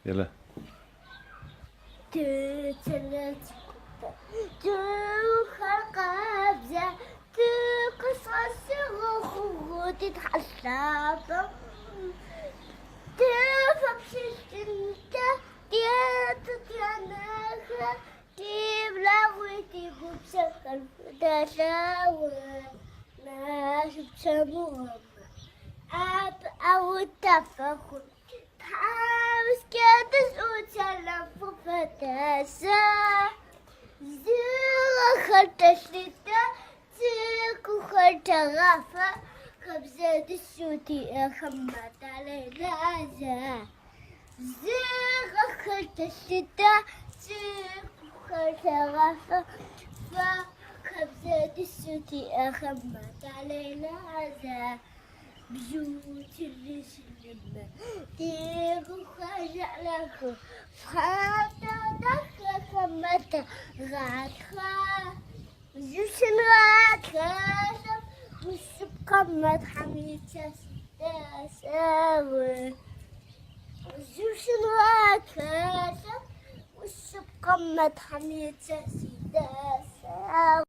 يلا. تتلت تخرق أبزة تقصص غخو تتحسب تفكش انت تتناخ تبلغ تبوب سكر تساوي ناس بسموم أو التفخر تحاوس كاتس وتسلف فتاسا زيغ خلت شتا زيغ خلت غافة خبزة السوتي أخمت على لازا زيغ خلت شتا زيغ خلت غافة فخبزة السوتي أخمت على لازا بجوت الرسل تيغ خرج لك حتى دخل متى غاتخا زوشن غاتخا والسبقة ما تحميت تساوي زوشن غاتخا والسبقة ما تحميت تساوي